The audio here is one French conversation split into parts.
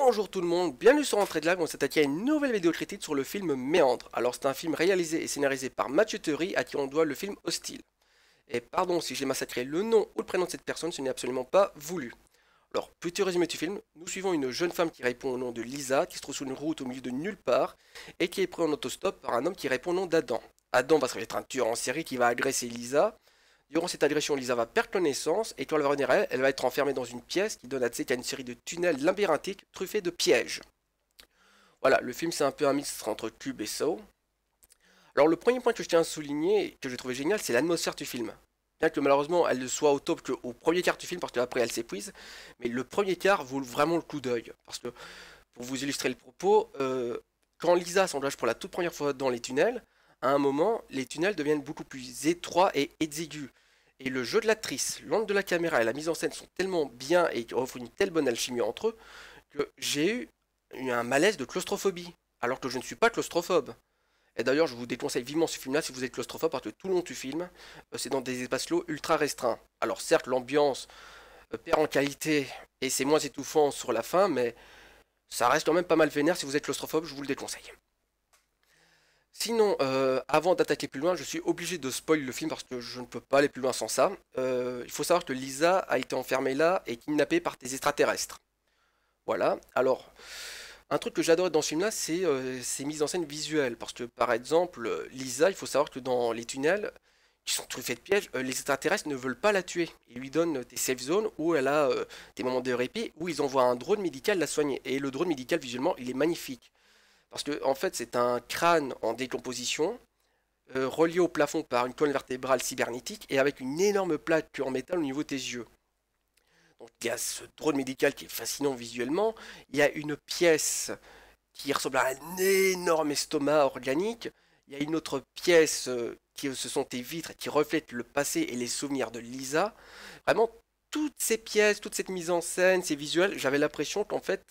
Bonjour tout le monde, bienvenue sur Entrée de Lag, on s'attaque à une nouvelle vidéo critique sur le film Méandre. Alors c'est un film réalisé et scénarisé par Mathieu Théory à qui on doit le film Hostile. Et pardon si j'ai massacré le nom ou le prénom de cette personne, ce n'est absolument pas voulu. Alors, petit résumé du film, nous suivons une jeune femme qui répond au nom de Lisa, qui se trouve sur une route au milieu de nulle part, et qui est pris en autostop par un homme qui répond au nom d'Adam. Adam va se révéler être un tueur en série qui va agresser Lisa. Durant cette agression, Lisa va perdre connaissance, et quand elle va revenir à elle, elle va être enfermée dans une pièce qui donne accès à une série de tunnels labyrinthiques truffés de pièges. Voilà, le film c'est un peu un mix entre Cube et Saw. Alors le premier point que je tiens à souligner, et que j'ai trouvé génial, c'est l'atmosphère du film. Bien que malheureusement elle ne soit au top qu'au premier quart du film, parce qu'après elle s'épuise, mais le premier quart vaut vraiment le coup d'œil. Parce que, pour vous illustrer le propos, quand Lisa s'engage pour la toute première fois dans les tunnels, à un moment, les tunnels deviennent beaucoup plus étroits et exigus. Et le jeu de l'actrice, l'angle de la caméra et la mise en scène sont tellement bien et offrent une telle bonne alchimie entre eux, que j'ai eu un malaise de claustrophobie, alors que je ne suis pas claustrophobe. Et d'ailleurs, je vous déconseille vivement ce film-là si vous êtes claustrophobe, parce que tout le long du film, c'est dans des espaces clos ultra restreints. Alors certes, l'ambiance perd en qualité et c'est moins étouffant sur la fin, mais ça reste quand même pas mal vénère si vous êtes claustrophobe, je vous le déconseille. Sinon, avant d'attaquer plus loin, je suis obligé de spoil le film parce que je ne peux pas aller plus loin sans ça. Il faut savoir que Lisa a été enfermée là et kidnappée par des extraterrestres. Voilà, alors, un truc que j'adore dans ce film-là, c'est ses mises en scène visuelles. Parce que, par exemple, Lisa, il faut savoir que dans les tunnels, qui sont truffés de pièges, les extraterrestres ne veulent pas la tuer. Ils lui donnent des safe zones où elle a des moments de répit, où ils envoient un drone médical la soigner. Et le drone médical, visuellement, il est magnifique. Parce que, en fait, c'est un crâne en décomposition, relié au plafond par une colonne vertébrale cybernétique, et avec une énorme plaque en métal au niveau de tes yeux. Donc il y a ce drone médical qui est fascinant visuellement, il y a une pièce qui ressemble à un énorme estomac organique, il y a une autre pièce ce sont tes vitres qui reflètent le passé et les souvenirs de Lisa. Vraiment, toutes ces pièces, toute cette mise en scène, ces visuels, j'avais l'impression qu'en fait,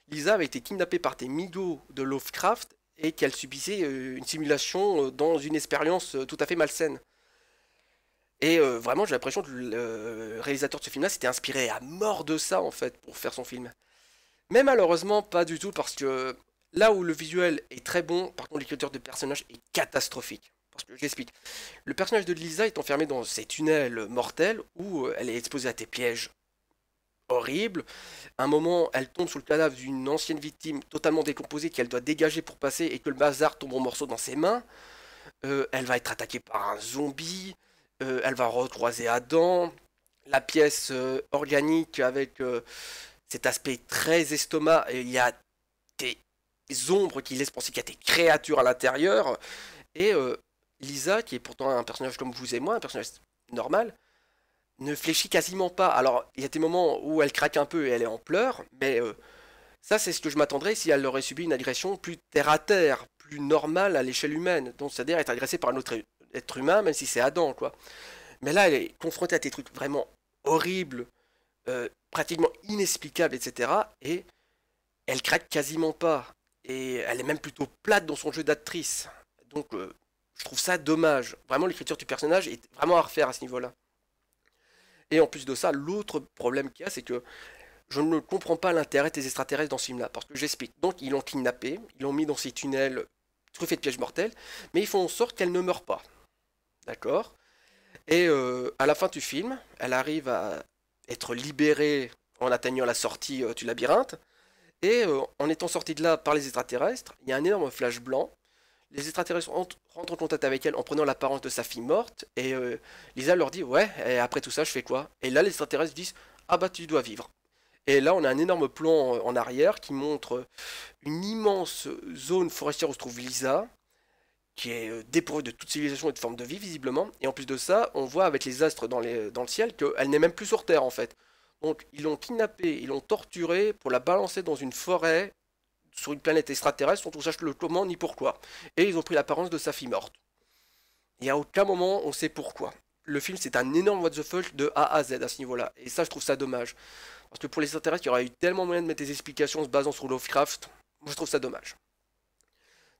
Lisa avait été kidnappée par des migots de Lovecraft et qu'elle subissait une simulation dans une expérience tout à fait malsaine. Et vraiment, j'ai l'impression que le réalisateur de ce film-là s'était inspiré à mort de ça, en fait, pour faire son film. Mais malheureusement, pas du tout, parce que là où le visuel est très bon, par contre, l'écriture de personnage est catastrophique. Parce que j'explique. Le personnage de Lisa est enfermé dans ces tunnels mortels où elle est exposée à des pièges horribles. À un moment, elle tombe sous le cadavre d'une ancienne victime totalement décomposée qu'elle doit dégager pour passer et que le bazar tombe en morceaux dans ses mains. Elle va être attaquée par un zombie. Elle va recroiser Adam. La pièce organique avec cet aspect très estomac. Et il y a des ombres qui laissent penser qu'il y a des créatures à l'intérieur. Et Lisa, qui est pourtant un personnage comme vous et moi, un personnage normal, ne fléchit quasiment pas. Alors, il y a des moments où elle craque un peu et elle est en pleurs, mais ça, c'est ce que je m'attendrais si elle aurait subi une agression plus terre à terre, plus normale à l'échelle humaine. Donc, c'est-à-dire être agressée par un autre être humain, même si c'est Adam, quoi. Mais là, elle est confrontée à des trucs vraiment horribles, pratiquement inexplicables, etc. Et elle craque quasiment pas. Et elle est même plutôt plate dans son jeu d'actrice. Donc, je trouve ça dommage. Vraiment, l'écriture du personnage est vraiment à refaire à ce niveau-là. Et en plus de ça, l'autre problème qu'il y a, c'est que je ne comprends pas l'intérêt des extraterrestres dans ce film-là. Parce que j'explique. Donc, ils l'ont kidnappé, ils l'ont mis dans ces tunnels truffés de pièges mortels, mais ils font en sorte qu'elle ne meure pas. D'accord? Et à la fin du film, elle arrive à être libérée en atteignant la sortie du labyrinthe. Et en étant sortie de là par les extraterrestres, il y a un énorme flash blanc. Les extraterrestres rentrent en contact avec elle en prenant l'apparence de sa fille morte. Et Lisa leur dit, ouais, et après tout ça, je fais quoi? Et là, les extraterrestres disent, ah bah tu dois vivre. Et là, on a un énorme plan en arrière qui montre une immense zone forestière où se trouve Lisa, qui est dépourvue de toute civilisation et de forme de vie, visiblement. Et en plus de ça, on voit avec les astres dans le ciel qu'elle n'est même plus sur Terre, en fait. Donc, ils l'ont kidnappée, ils l'ont torturée pour la balancer dans une forêt sur une planète extraterrestre sans qu'on sache le comment ni pourquoi. Et ils ont pris l'apparence de sa fille morte. Et à aucun moment on sait pourquoi. Le film c'est un énorme what the fuck de A à Z à ce niveau-là. Et ça je trouve ça dommage. Parce que pour les extraterrestres il y aurait eu tellement moyen de mettre des explications en se basant sur Lovecraft. Moi je trouve ça dommage.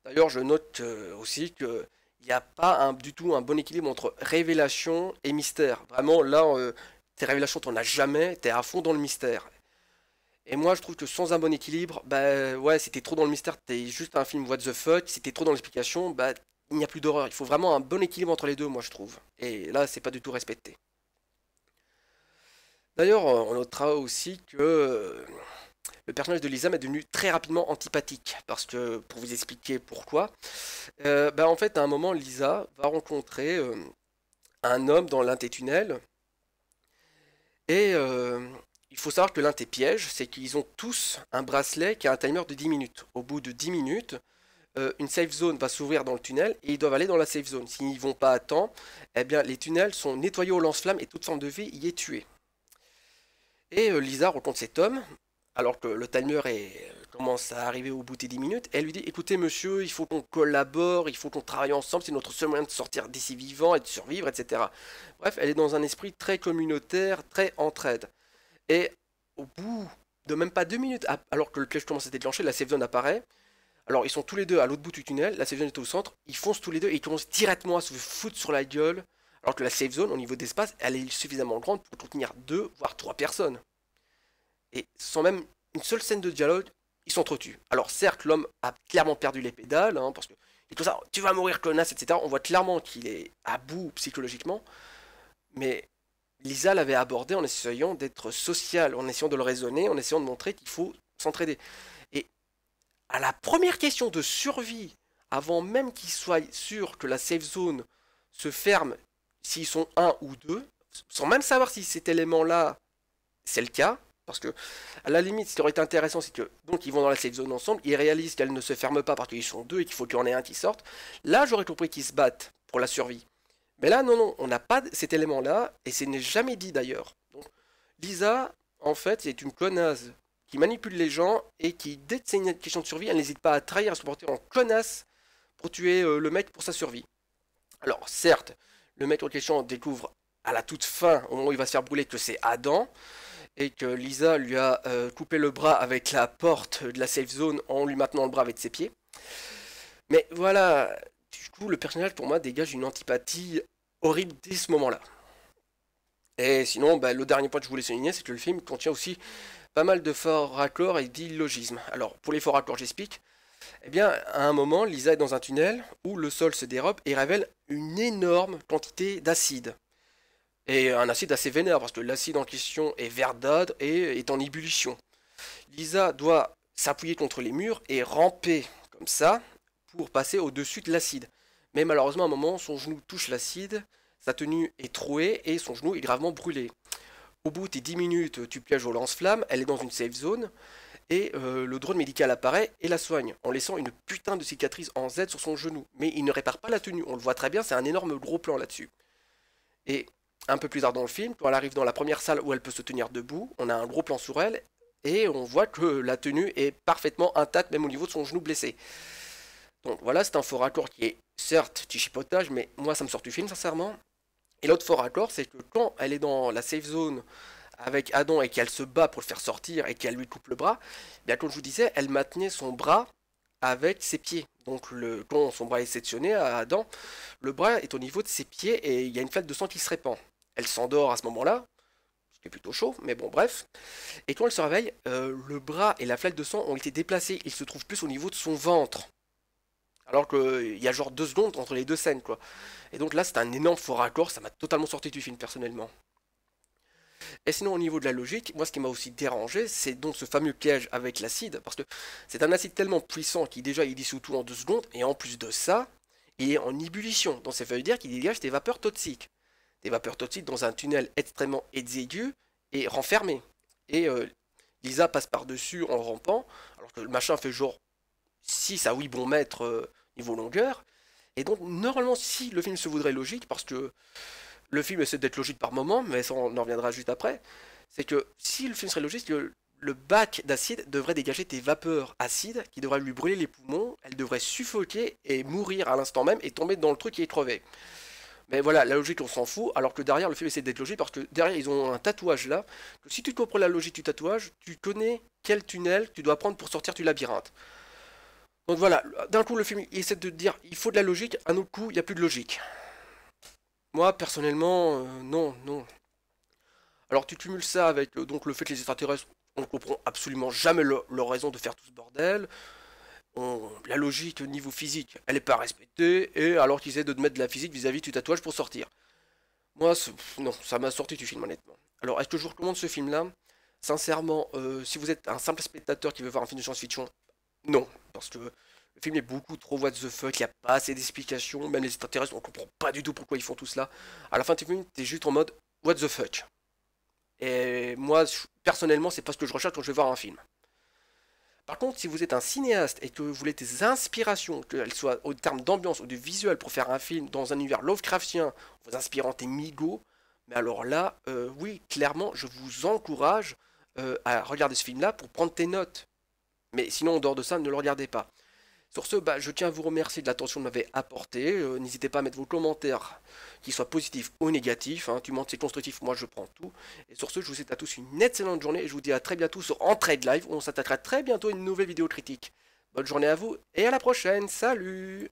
D'ailleurs je note aussi que il n'y a pas du tout un bon équilibre entre révélation et mystère. Vraiment là, tes révélations t'en as jamais, t'es à fond dans le mystère. Et moi, je trouve que sans un bon équilibre, bah ouais, c'était trop dans le mystère, t'es juste un film what the fuck, c'était trop dans l'explication, bah il n'y a plus d'horreur. Il faut vraiment un bon équilibre entre les deux, moi je trouve. Et là, c'est pas du tout respecté. D'ailleurs, on notera aussi que le personnage de Lisa m'est devenu très rapidement antipathique. Parce que, pour vous expliquer pourquoi, bah en fait, à un moment, Lisa va rencontrer un homme dans l'un des tunnels. Et il faut savoir que l'un des pièges, c'est qu'ils ont tous un bracelet qui a un timer de 10 minutes. Au bout de 10 minutes, une safe zone va s'ouvrir dans le tunnel et ils doivent aller dans la safe zone. S'ils n'y vont pas à temps, eh bien les tunnels sont nettoyés au lance-flammes et toute forme de vie y est tuée. Et Lisa rencontre cet homme, alors que le timer commence à arriver au bout des 10 minutes. Elle lui dit, écoutez monsieur, il faut qu'on collabore, il faut qu'on travaille ensemble, c'est notre seul moyen de sortir d'ici vivant et de survivre, etc. Bref, elle est dans un esprit très communautaire, très entraide. Et au bout de même pas 2 minutes, alors que le piège commence à se déclencher, la safe zone apparaît. Alors ils sont tous les deux à l'autre bout du tunnel, la safe zone est au centre, ils foncent tous les deux et ils commencent directement à se foutre sur la gueule. Alors que la safe zone, au niveau d'espace, elle est suffisamment grande pour contenir 2 voire 3 personnes. Et sans même une seule scène de dialogue, ils s'entretuent. Alors certes, l'homme a clairement perdu les pédales, hein, parce que et tout ça, tu vas mourir connasse, etc. On voit clairement qu'il est à bout psychologiquement, mais Lisa l'avait abordé en essayant d'être social, en essayant de le raisonner, en essayant de montrer qu'il faut s'entraider. Et à la première question de survie, avant même qu'ils soient sûrs que la safe zone se ferme s'ils sont un ou deux, sans même savoir si cet élément-là, c'est le cas, parce que, à la limite, ce qui aurait été intéressant, c'est que, donc, ils vont dans la safe zone ensemble, ils réalisent qu'elle ne se ferme pas parce qu'ils sont deux et qu'il faut qu'il y en ait un qui sorte. Là, j'aurais compris qu'ils se battent pour la survie. Mais là, non, non, on n'a pas cet élément-là, et ce n'est jamais dit d'ailleurs. Donc, Lisa, en fait, c'est une connasse qui manipule les gens et qui, dès que c'est une question de survie, elle n'hésite pas à trahir, à se porter en connasse pour tuer le mec pour sa survie. Alors, certes, le mec en question découvre à la toute fin, au moment où il va se faire brûler, que c'est Adam, et que Lisa lui a coupé le bras avec la porte de la safe zone en lui maintenant le bras avec ses pieds. Mais voilà, du coup, le personnage pour moi dégage une antipathie horrible dès ce moment-là. Et sinon, bah, le dernier point que je voulais souligner, c'est que le film contient aussi pas mal de forts raccords et d'illogismes. Alors, pour les forts raccords, j'explique. Eh bien, à un moment, Lisa est dans un tunnel où le sol se dérobe et révèle une énorme quantité d'acide. Et un acide assez vénère, parce que l'acide en question est verdâtre et est en ébullition. Lisa doit s'appuyer contre les murs et ramper comme ça pour passer au-dessus de l'acide. Mais malheureusement, à un moment, son genou touche l'acide, sa tenue est trouée et son genou est gravement brûlé. Au bout des 10 minutes, tu pièges au lance-flamme, elle est dans une safe zone, et le drone médical apparaît et la soigne, en laissant une putain de cicatrice en Z sur son genou. Mais il ne répare pas la tenue, on le voit très bien, c'est un énorme gros plan là-dessus. Et un peu plus tard dans le film, quand elle arrive dans la première salle où elle peut se tenir debout, on a un gros plan sur elle, et on voit que la tenue est parfaitement intacte, même au niveau de son genou blessé. Donc voilà, c'est un faux raccord qui est certes petit chipotage, mais moi ça me sort du film sincèrement. Et l'autre fort raccord, c'est que quand elle est dans la safe zone avec Adam et qu'elle se bat pour le faire sortir et qu'elle lui coupe le bras, bien comme je vous disais, elle maintenait son bras avec ses pieds. Donc quand son bras est sectionné à Adam, le bras est au niveau de ses pieds et il y a une flaque de sang qui se répand. Elle s'endort à ce moment-là, ce qui est plutôt chaud, mais bon bref. Et quand elle se réveille, le bras et la flaque de sang ont été déplacés, ils se trouvent plus au niveau de son ventre. Alors qu'il y a genre 2 secondes entre les deux scènes, quoi. Et donc là, c'est un énorme faux raccord, ça m'a totalement sorti du film, personnellement. Et sinon, au niveau de la logique, moi, ce qui m'a aussi dérangé, c'est donc ce fameux piège avec l'acide, parce que c'est un acide tellement puissant qu'il déjà, il dissout tout en 2 secondes, et en plus de ça, il est en ébullition, donc ça veut dire qu'il dégage des vapeurs toxiques. Des vapeurs toxiques dans un tunnel extrêmement exigu et renfermé. Et Lisa passe par-dessus en rampant, alors que le machin fait genre 6 à 8 bons mètres niveau longueur. Et donc, normalement, si le film se voudrait logique, parce que le film essaie d'être logique par moment, mais ça on en reviendra juste après, c'est que si le film serait logique, le bac d'acide devrait dégager des vapeurs acides qui devraient lui brûler les poumons, elle devrait suffoquer et mourir à l'instant même et tomber dans le truc qui est crevé. Mais voilà, la logique on s'en fout, alors que derrière le film essaie d'être logique parce que derrière ils ont un tatouage là, que si tu comprends la logique du tatouage, tu connais quel tunnel tu dois prendre pour sortir du labyrinthe. Donc voilà, d'un coup le film il essaie de te dire il faut de la logique, un autre coup il n'y a plus de logique. Moi personnellement, non, non. Alors tu cumules ça avec donc le fait que les extraterrestres, On ne comprend absolument jamais leur raison de faire tout ce bordel. La logique au niveau physique, elle n'est pas respectée, et alors qu'ils essaient de te mettre de la physique vis-à-vis du tatouage pour sortir. Moi, non, ça m'a sorti du film, honnêtement. Alors, est-ce que je vous recommande ce film-là? Sincèrement, si vous êtes un simple spectateur qui veut voir un film de science-fiction, non. Parce que le film est beaucoup trop what the fuck, il n'y a pas assez d'explications, même les extraterrestres, on comprend pas du tout pourquoi ils font tout cela. À la fin du film, t'es juste en mode what the fuck. Et moi, personnellement, c'est pas ce que je recherche quand je vais voir un film. Par contre, si vous êtes un cinéaste et que vous voulez des inspirations, qu'elles soient au terme d'ambiance ou de visuel pour faire un film dans un univers Lovecraftien, en vous inspirant des Migo, mais alors là, oui, clairement, je vous encourage à regarder ce film-là pour prendre tes notes. Mais sinon, en dehors de ça, ne le regardez pas. Sur ce, bah, je tiens à vous remercier de l'attention que vous m'avez apportée. N'hésitez pas à mettre vos commentaires, qu'ils soient positifs ou négatifs. Hein. Tu montres c'est constructif, moi je prends tout. Et sur ce, je vous souhaite à tous une excellente journée et je vous dis à très bientôt sur Entraide Live où on s'attaquera très bientôt à une nouvelle vidéo critique. Bonne journée à vous et à la prochaine. Salut!